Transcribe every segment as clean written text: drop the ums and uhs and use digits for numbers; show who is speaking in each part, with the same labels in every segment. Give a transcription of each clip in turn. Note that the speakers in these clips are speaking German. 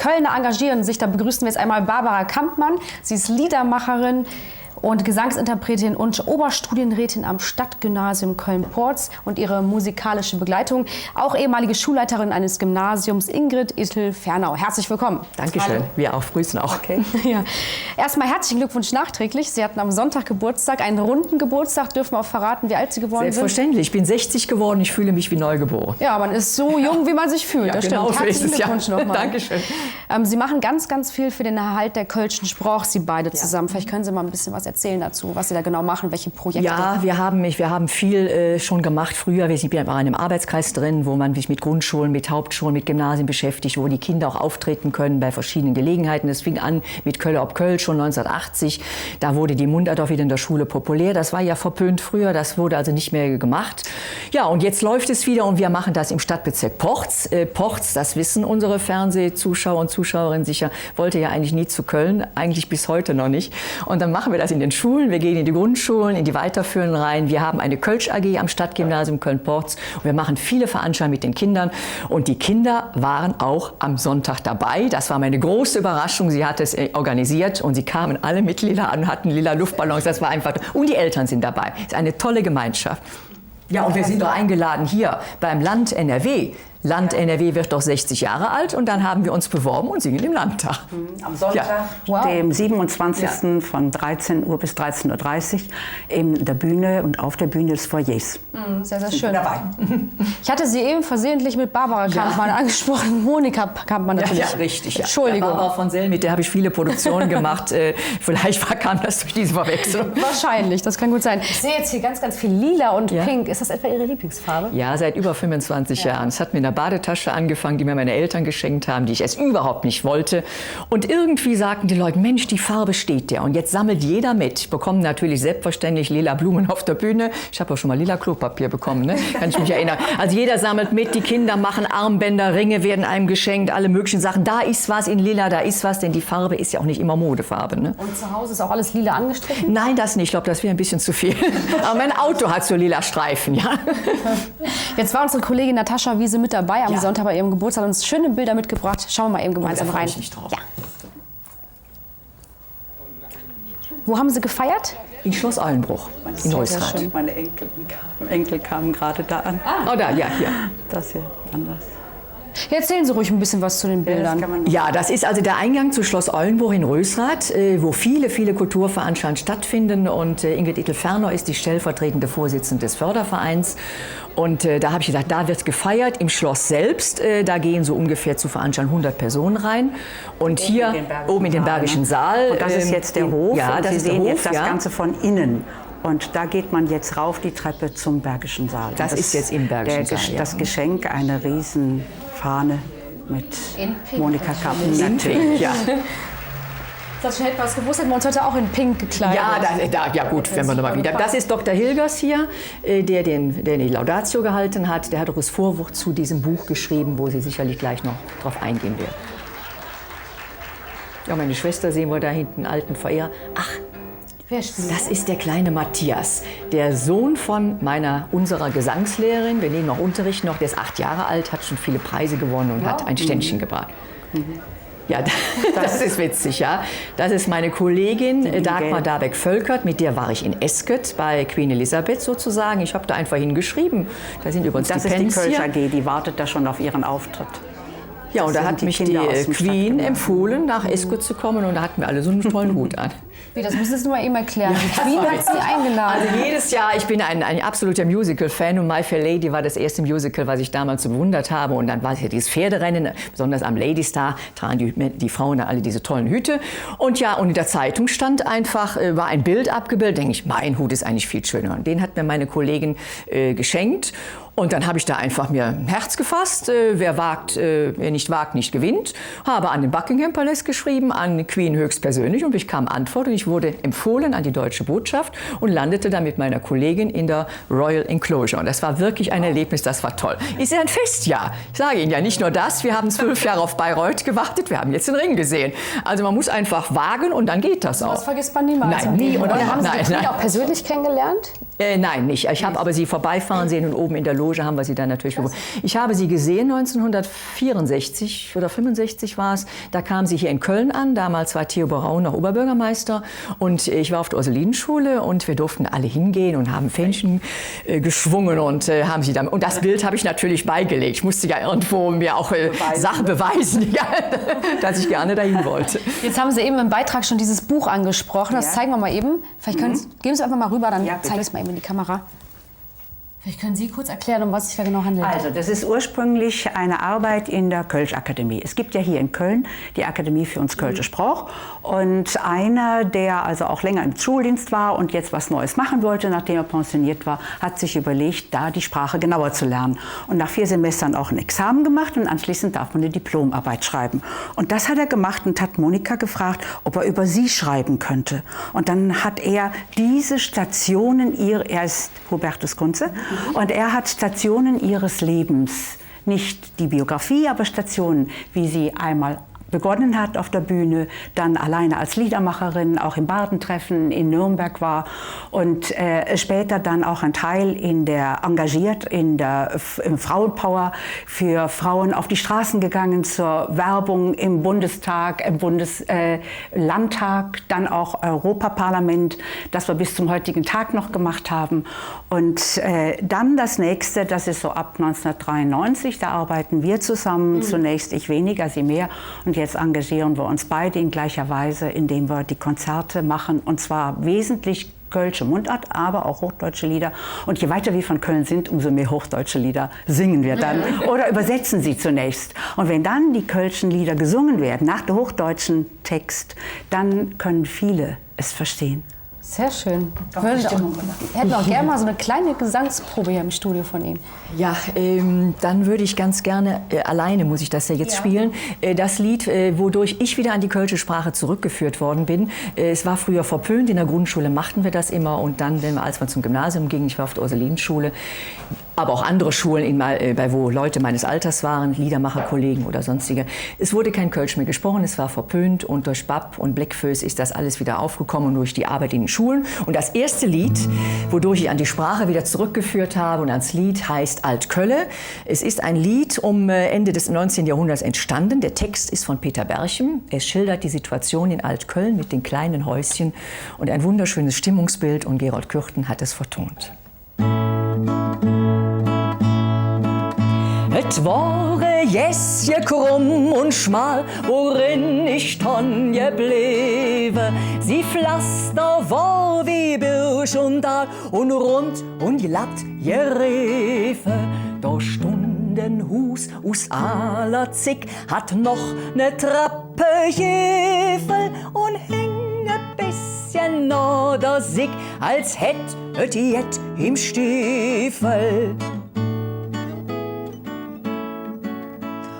Speaker 1: Kölner engagieren sich. Da begrüßen wir jetzt einmal Barbara Kampmann. Sie ist Liedermacherin und Gesangsinterpretin und Oberstudienrätin am Stadtgymnasium Köln-Porz und ihre musikalische Begleitung, auch ehemalige Schulleiterin eines Gymnasiums, Ingrid Ittel-Fernau. Herzlich willkommen.
Speaker 2: Dankeschön.
Speaker 1: Hallo.
Speaker 2: Wir auch grüßen auch.
Speaker 1: Okay. Ja. Erstmal herzlichen Glückwunsch nachträglich. Sie hatten am Sonntag Geburtstag, einen runden Geburtstag. Dürfen wir auch verraten, wie alt Sie geworden sind?
Speaker 2: Selbstverständlich. Ich bin 60 geworden. Ich fühle mich wie neugeboren.
Speaker 1: Ja, man ist so jung, wie man sich fühlt.
Speaker 2: Ja,
Speaker 1: das
Speaker 2: genau,
Speaker 1: stimmt. Herzlichen Glückwunsch nochmal.
Speaker 2: Dankeschön.
Speaker 1: Sie machen ganz, ganz viel für den Erhalt der kölschen Sprache, Sie beide zusammen. Vielleicht können Sie mal ein bisschen was erzählen dazu, was Sie da genau machen, welche Projekte.
Speaker 2: Ja, wir haben viel schon gemacht früher. Ich bin in einem Arbeitskreis drin, wo man sich mit Grundschulen, mit Hauptschulen, mit Gymnasien beschäftigt, wo die Kinder auch auftreten können bei verschiedenen Gelegenheiten. Das fing an mit Kölle ob Köln schon 1980. Da wurde die Mundart auch wieder in der Schule populär. Das war ja verpönt früher, das wurde also nicht mehr gemacht. Ja, und jetzt läuft es wieder und wir machen das im Stadtbezirk Porz. Porz, das wissen unsere Fernsehzuschauer und Zuschauerinnen sicher, wollte ja eigentlich nie zu Köln, eigentlich bis heute noch nicht. Und dann machen wir das in den Schulen. Wir gehen in die Grundschulen, in die weiterführenden Reihen. Wir haben eine Kölsch AG am Stadtgymnasium Köln-Porz. Wir machen viele Veranstaltungen mit den Kindern. Und die Kinder waren auch am Sonntag dabei. Das war meine große Überraschung. Sie hat es organisiert und sie kamen alle mit Lila an, hatten lila Luftballons. Das war einfach. Und die Eltern sind dabei. Es ist eine tolle Gemeinschaft. Ja, und wir sind doch eingeladen hier beim Land NRW. Land NRW wird doch 60 Jahre alt und dann haben wir uns beworben und singen im Landtag.
Speaker 3: Am Sonntag, dem 27. von 13 Uhr bis 13:30 Uhr in der Bühne und auf der Bühne des Foyers.
Speaker 1: Sehr, sehr schön. Dabei. Ich hatte Sie eben versehentlich mit Barbara Kampmann angesprochen. Monika Kampmann natürlich.
Speaker 2: Ja, richtig.
Speaker 1: Entschuldigung.
Speaker 2: Barbara von Sell, mit der habe ich viele Produktionen gemacht. Vielleicht kam das durch diese Verwechslung.
Speaker 1: Wahrscheinlich, das kann gut sein. Ich sehe jetzt hier ganz, ganz viel Lila und Pink. Ist das etwa Ihre Lieblingsfarbe?
Speaker 2: Ja, seit über 25 Jahren. Es hat mir in der Badetasche angefangen, die mir meine Eltern geschenkt haben, die ich erst überhaupt nicht wollte. Und irgendwie sagten die Leute, Mensch, die Farbe steht dir. Und jetzt sammelt jeder mit. Ich bekomme natürlich selbstverständlich lila Blumen auf der Bühne. Ich habe auch schon mal lila Klopapier bekommen, ne? Kann ich mich erinnern. Also jeder sammelt mit, die Kinder machen Armbänder, Ringe werden einem geschenkt, alle möglichen Sachen. Da ist was in lila, da ist was, denn die Farbe ist ja auch nicht immer Modefarbe. Ne?
Speaker 1: Und zu Hause ist auch alles lila angestrichen?
Speaker 2: Nein, das nicht. Ich glaube, das wäre ein bisschen zu viel. Aber mein Auto hat so lila Streifen, ja.
Speaker 1: Jetzt war unsere Kollegin Natascha Wiese mit dabei am Sonntag bei ihrem Geburtstag, hat uns schöne Bilder mitgebracht. Schauen wir mal eben gemeinsam rein.
Speaker 2: Ich mich drauf.
Speaker 1: Ja. Wo haben Sie gefeiert?
Speaker 2: In Schloss Eulenbruch, in Rösrath.
Speaker 3: Meine Enkel kamen gerade da an.
Speaker 2: Oh, da, ja, hier.
Speaker 3: Das hier anders.
Speaker 1: Erzählen Sie ruhig ein bisschen was zu den Bildern.
Speaker 2: Ja, das ist also der Eingang zu Schloss Eulenbruch in Rösrath, wo viele, viele Kulturveranstaltungen stattfinden. Und Ingrid Ittel-Fernau ist die stellvertretende Vorsitzende des Fördervereins. Und da habe ich gedacht, da wird gefeiert im Schloss selbst. Da gehen so ungefähr zu Veranstaltungen 100 Personen rein. Und hier oben in den Bergischen Saal.
Speaker 3: Und das ist jetzt der Hof.
Speaker 2: Ja, das
Speaker 3: Sie
Speaker 2: ist der
Speaker 3: sehen
Speaker 2: Hof,
Speaker 3: jetzt das Ganze von innen. Und da geht man jetzt rauf die Treppe zum Bergischen Saal.
Speaker 2: Das ist jetzt im Bergischen Saal, ja.
Speaker 3: Das Geschenk, eine Riesenfahne mit Monika Kampmann.
Speaker 2: Natürlich, ja.
Speaker 1: Das hätte was gewusst, hätten wir uns heute auch in Pink gekleidet.
Speaker 2: Ja, gut, wenn wir nochmal wieder. Das ist Dr. Hilgers hier, der die Laudatio gehalten hat. Der hat auch das Vorwort zu diesem Buch geschrieben, wo sie sicherlich gleich noch drauf eingehen wird. Ja, meine Schwester sehen wir da hinten, einen alten Verehrer. Ach, das ist der kleine Matthias, der Sohn von unserer Gesangslehrerin. Wir nehmen auch Unterricht noch, der ist 8 Jahre alt, hat schon viele Preise gewonnen und hat ein Ständchen gebracht. Ja, das ist witzig, ja. Das ist meine Kollegin Dagmar Darbeck-Völkert, mit der war ich in Esket bei Queen Elizabeth sozusagen. Ich habe da einfach hingeschrieben. Da sind übrigens
Speaker 3: das
Speaker 2: die Pens
Speaker 3: ist die Kölsch AG, die wartet da schon auf ihren Auftritt.
Speaker 2: Ja, und da hat mich die Queen empfohlen, nach Esket zu kommen und da hatten wir alle so einen tollen Hut an.
Speaker 1: Wie, das müssen Sie nur mal eben erklären. Die Queen hat Sie eingeladen.
Speaker 2: Also jedes Jahr, ich bin ein absoluter Musical-Fan und My Fair Lady war das erste Musical, was ich damals so bewundert habe. Und dann war es ja dieses Pferderennen, besonders am Lady Star, tragen die Frauen dann alle diese tollen Hüte. Und ja, und in der Zeitung stand einfach, war ein Bild abgebildet, denke ich, mein Hut ist eigentlich viel schöner. Und den hat mir meine Kollegin geschenkt. Und dann habe ich da einfach mir ein Herz gefasst, wer nicht wagt, nicht gewinnt. Habe an den Buckingham Palace geschrieben, an Queen höchstpersönlich und ich bekam Antwort und ich wurde empfohlen an die Deutsche Botschaft und landete dann mit meiner Kollegin in der Royal Enclosure. Und das war wirklich ein Erlebnis, das war toll. Ist ja ein Festjahr. Ich sage Ihnen ja nicht nur das, wir haben 12 Jahre auf Bayreuth gewartet, wir haben jetzt den Ring gesehen. Also man muss einfach wagen und dann geht das auch.
Speaker 1: Das vergisst man niemals.
Speaker 2: Nein, nie.
Speaker 1: Und haben Sie die Queen auch persönlich kennengelernt?
Speaker 2: Nein, nicht. Ich habe aber sie vorbeifahren sehen und oben in der Loge haben wir sie dann natürlich. Ich habe sie gesehen 1964 oder 65 war es. Da kam sie hier in Köln an. Damals war Theo Braun noch Oberbürgermeister und ich war auf der Ursulinenschule und wir durften alle hingehen und haben Fähnchen geschwungen und haben sie dann. Und das Bild habe ich natürlich beigelegt. Ich musste ja irgendwo mir auch Sachen beweisen, ja, dass ich gerne dahin wollte.
Speaker 1: Jetzt haben Sie eben im Beitrag schon dieses Buch angesprochen. Das zeigen wir mal eben. Vielleicht geben Sie einfach mal rüber, dann zeige ich es mal eben in die Kamera. Vielleicht können Sie kurz erklären, um was es sich da genau handelt.
Speaker 3: Also, das ist ursprünglich eine Arbeit in der Kölsch-Akademie. Es gibt ja hier in Köln die Akademie für uns Kölsche Sprach. Und einer, der also auch länger im Schuldienst war und jetzt was Neues machen wollte, nachdem er pensioniert war, hat sich überlegt, da die Sprache genauer zu lernen. Und nach 4 Semestern auch ein Examen gemacht und anschließend darf man eine Diplomarbeit schreiben. Und das hat er gemacht und hat Monika gefragt, ob er über sie schreiben könnte. Und dann hat er diese Stationen, er ist Hubertus Kunze, und er hat Stationen ihres Lebens, nicht die Biografie, aber Stationen, wie sie einmal begonnen hat auf der Bühne, dann alleine als Liedermacherin, auch im Bardentreffen in Nürnberg war und später dann auch ein Teil engagiert in der im Frauenpower für Frauen auf die Straßen gegangen zur Werbung im Bundestag, im Bundeslandtag, dann auch Europaparlament, das wir bis zum heutigen Tag noch gemacht haben. Und dann das nächste, das ist so ab 1993, da arbeiten wir zusammen, zunächst ich weniger, sie mehr. Und jetzt engagieren wir uns beide in gleicher Weise, indem wir die Konzerte machen, und zwar wesentlich kölsche Mundart, aber auch hochdeutsche Lieder. Und je weiter wir von Köln sind, umso mehr hochdeutsche Lieder singen wir dann oder übersetzen sie zunächst. Und wenn dann die kölschen Lieder gesungen werden, nach dem hochdeutschen Text, dann können viele es verstehen.
Speaker 1: Sehr schön. Wir hätten auch gerne mal so eine kleine Gesangsprobe hier im Studio von Ihnen.
Speaker 2: Ja, dann würde ich ganz gerne, alleine muss ich das ja jetzt spielen, das Lied, wodurch ich wieder an die kölsche Sprache zurückgeführt worden bin. Es war früher verpönt, in der Grundschule machten wir das immer und dann, als wir zum Gymnasium gingen, ich war auf der Ursulinenschule, aber auch andere Schulen, wo Leute meines Alters waren, Liedermacherkollegen oder sonstige. Es wurde kein Kölsch mehr gesprochen, es war verpönt und durch Bab und Bleckföß ist das alles wieder aufgekommen und durch die Arbeit in den Schulen. Und das erste Lied, wodurch ich an die Sprache wieder zurückgeführt habe und ans Lied, heißt Altkölle. Es ist ein Lied Ende des 19. Jahrhunderts entstanden. Der Text ist von Peter Berchem. Es schildert die Situation in Altköln mit den kleinen Häuschen und ein wunderschönes Stimmungsbild und Gerold Kürten hat es vertont. Et wore jesje krumm und schmal, worin ich tonje blewe. Sie pflaster war wie Birch und Dahl und rund und glatt je Refe. Da stunden Hus us aller Zick, hat noch ne Trappe Jäfel und hinge bisschen oder Sick, als hätt et jet im Stiefel.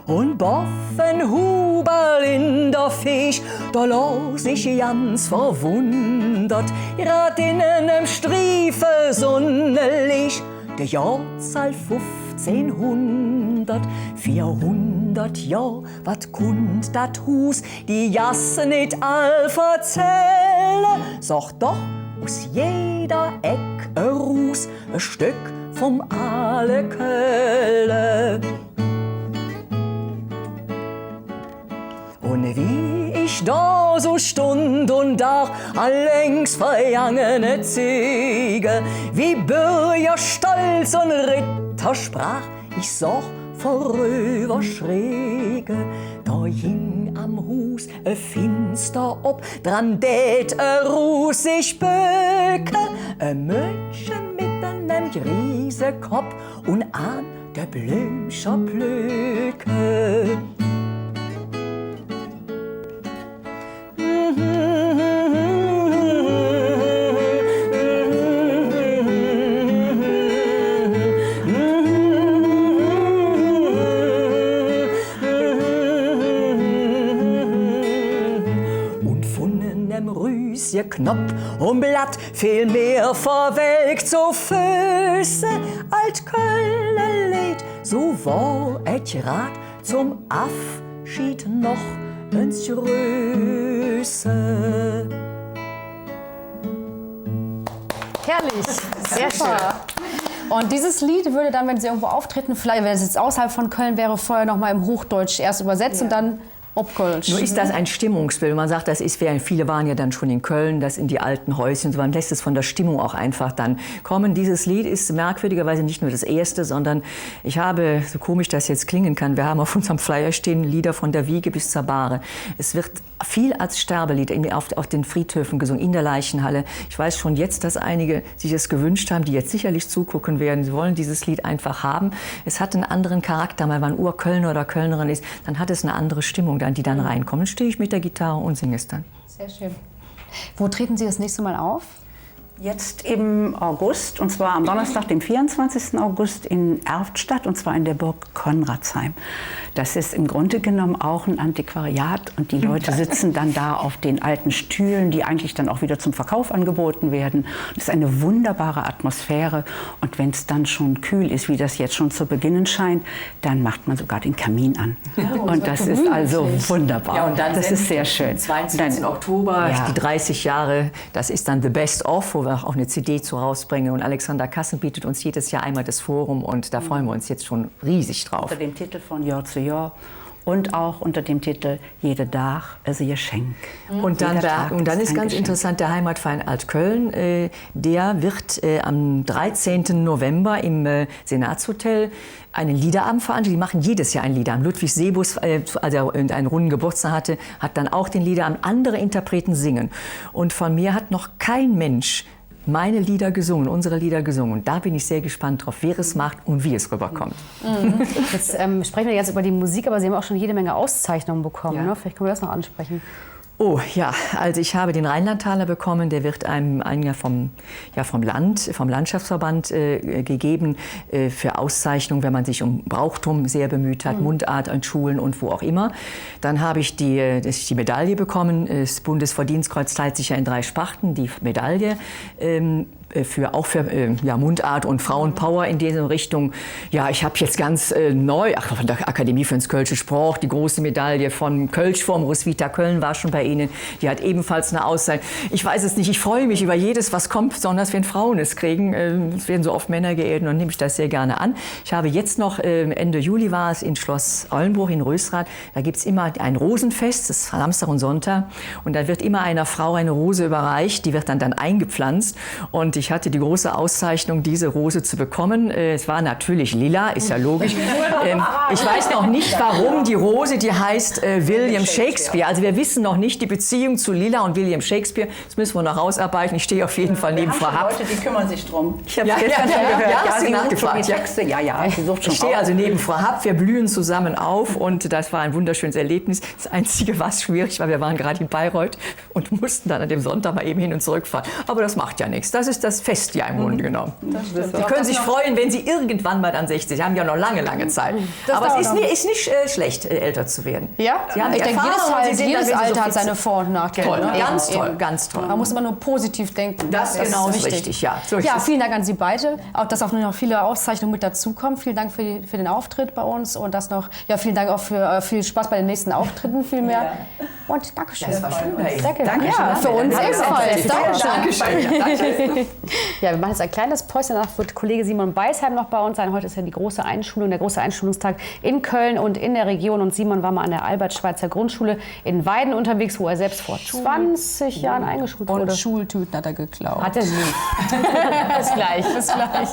Speaker 2: Und boffen Huberl in der Fisch, da los ich ganz verwundert, grad in einem Striefe Sonnenlicht, der Jahrzahl 1500, 400 Jahr, wat kund dat Hus, die Jasse nicht all verzähle, sagt doch aus jeder Eck a Rus, a Stück vom alle Kölle. Und wie ich da so stund und dach alllängst vergangene Züge, wie Bürger stolz und Ritter sprach, ich sah vorüber schräge. Da hing am Hus e Finster ob, dran tät e Rus sich böke, e Mädchen mit einem Griesekopf und an der Blümscher Blöke. Knopf und Blatt, viel mehr verwelkt so Füße, Altkölle lädt, so war et Rat zum Abschied noch ins Größe.
Speaker 1: Herrlich, sehr schön. Und dieses Lied würde dann, wenn Sie irgendwo auftreten, vielleicht, wenn es jetzt außerhalb von Köln wäre, vorher noch mal im Hochdeutsch erst übersetzt und dann Obkölsch.
Speaker 2: Nur ist das ein Stimmungsbild. Man sagt, viele waren ja dann schon in Köln, das in die alten Häuschen. So, man lässt es von der Stimmung auch einfach dann kommen. Dieses Lied ist merkwürdigerweise nicht nur das erste, sondern ich habe, so komisch das jetzt klingen kann, wir haben auf unserem Flyer stehen Lieder von der Wiege bis zur Bahre. Es wird viel als Sterbelied auf den Friedhöfen gesungen, in der Leichenhalle. Ich weiß schon jetzt, dass einige sich es gewünscht haben, die jetzt sicherlich zugucken werden. Sie wollen dieses Lied einfach haben. Es hat einen anderen Charakter, weil man Urkölner oder Kölnerin ist, dann hat es eine andere Stimmung, die dann reinkommen. Dann stehe ich mit der Gitarre und singe es dann.
Speaker 1: Sehr schön. Wo treten Sie das nächste Mal auf?
Speaker 3: Jetzt im August, und zwar am Donnerstag, dem 24. August in Erftstadt, und zwar in der Burg Konradsheim. Das ist im Grunde genommen auch ein Antiquariat und die Leute sitzen dann da auf den alten Stühlen, die eigentlich dann auch wieder zum Verkauf angeboten werden. Das ist eine wunderbare Atmosphäre und wenn es dann schon kühl ist, wie das jetzt schon zu beginnen scheint, dann macht man sogar den Kamin an. Und das ist also wunderbar.
Speaker 2: Ja, und dann
Speaker 3: das ist sehr schön.
Speaker 2: Am 22. Oktober,
Speaker 3: Ja.
Speaker 2: die 30 Jahre, das ist dann The Best Of, wo wir auch eine CD zu rausbringen. Und Alexander Kassen bietet uns jedes Jahr einmal das Forum und da freuen wir uns jetzt schon riesig drauf.
Speaker 3: Unter dem Titel von Jahr zu Jahr und auch unter dem Titel Jede Dag ist ein Geschenk.
Speaker 2: Und dann ist
Speaker 3: ein
Speaker 2: ganz
Speaker 3: Geschenk.
Speaker 2: interessant, der Heimatverein Altköln, der wird am 13. November im Senatshotel einen Liederabend veranstalten. Die machen jedes Jahr einen Liederabend. Ludwig Sebus, als er einen runden Geburtstag hatte, hat dann auch den Liederabend. Andere Interpreten singen. Und von mir hat noch kein Mensch meine Lieder gesungen, unsere Lieder gesungen. Und da bin ich sehr gespannt drauf, wer es macht und wie es rüberkommt.
Speaker 1: Jetzt sprechen wir jetzt über die Musik, aber Sie haben auch schon jede Menge Auszeichnungen bekommen.
Speaker 2: Ja.
Speaker 1: Ne? Vielleicht können wir das noch ansprechen.
Speaker 2: Oh ja, also ich habe den Rheinlandtaler bekommen, der wird einem vom Landschaftsverband gegeben für Auszeichnung, wenn man sich um Brauchtum sehr bemüht hat, Mundart an Schulen und wo auch immer. Dann habe ich die Medaille bekommen, das Bundesverdienstkreuz teilt sich ja in 3 Sparten, die Medaille. Für Mundart und Frauenpower in diese Richtung. Ja, ich habe jetzt ganz neu, von der Akademie für den Kölschen Sprach, die große Medaille von Kölschform, Roswitha Köln war schon bei Ihnen, die hat ebenfalls eine Auszeichnung. Ich weiß es nicht, ich freue mich über jedes, was kommt, besonders wenn Frauen es kriegen. Es werden so oft Männer geehrt und dann nehme ich das sehr gerne an. Ich habe jetzt noch, Ende Juli war es in Schloss Ollenbruch in Rösrath, da gibt es immer ein Rosenfest, das ist Samstag und Sonntag und da wird immer einer Frau eine Rose überreicht, die wird dann eingepflanzt und ich hatte die große Auszeichnung, diese Rose zu bekommen. Es war natürlich lila, ist ja logisch. Ich weiß noch nicht, warum die Rose, die heißt William Shakespeare. Also wir wissen noch nicht die Beziehung zu Lila und William Shakespeare. Das müssen wir noch rausarbeiten. Ich stehe auf jeden Fall neben Frau Happ.
Speaker 3: Leute, die kümmern sich drum. Ich habe
Speaker 2: Ja,
Speaker 3: gestern
Speaker 2: ja,
Speaker 3: schon
Speaker 2: ja,
Speaker 3: gehört.
Speaker 2: ja, hast du
Speaker 3: sie sucht schon
Speaker 2: nachgefragt,
Speaker 3: die
Speaker 2: ja.
Speaker 3: Texte. Ja, sie sucht schon
Speaker 2: Ich stehe
Speaker 3: raus.
Speaker 2: also neben Frau Happ, wir blühen zusammen auf und das war ein wunderschönes Erlebnis. Das Einzige, was schwierig war, wir waren gerade in Bayreuth und mussten dann an dem Sonntag mal eben hin und zurückfahren. Aber das macht ja nichts. Das ist das Fest ja im Grunde genommen. Sie können sich freuen, wenn Sie irgendwann mal dann 60 haben. Sie haben ja noch lange Zeit. Aber es ist nicht schlecht, älter zu werden.
Speaker 1: Ja,
Speaker 2: Sie haben
Speaker 1: ich denke,
Speaker 2: Erfahrung und Sie
Speaker 1: jedes
Speaker 2: sehen dann, wenn Sie
Speaker 1: Alter
Speaker 2: so
Speaker 1: hat
Speaker 2: fit
Speaker 1: seine
Speaker 2: sind.
Speaker 1: Vor- und Nachteile.
Speaker 2: Toll,
Speaker 1: Ne?
Speaker 2: ganz
Speaker 1: Eben,
Speaker 2: toll,
Speaker 1: eben.
Speaker 2: ganz toll.
Speaker 1: Man muss immer nur positiv denken.
Speaker 2: Das genau ist richtig, ja. So ist
Speaker 1: Ja,
Speaker 2: es.
Speaker 1: vielen Dank an Sie beide, auch dass auch noch viele Auszeichnungen mit dazukommen. Vielen Dank für den Auftritt bei uns und vielen Dank auch für viel Spaß bei den nächsten Auftritten vielmehr. Und Dankeschön.
Speaker 2: Das war schön bei Ihnen.
Speaker 1: Danke.
Speaker 2: Dankeschön.
Speaker 1: Ja, für uns
Speaker 2: Danke.
Speaker 1: ebenfalls. Dankeschön.
Speaker 2: Dankeschön.
Speaker 1: Ja, wir machen jetzt ein kleines Päuschen. Danach wird Kollege Simon Beisheim noch bei uns sein. Heute ist ja die große Einschulung, der große Einschulungstag in Köln und in der Region. Und Simon war mal an der Albert-Schweitzer Grundschule in Weiden unterwegs, wo er selbst vor 20 Jahren eingeschult wurde.
Speaker 4: Und Schultüten hat er geklaut.
Speaker 1: Hat er nie. Bis gleich. Bis gleich.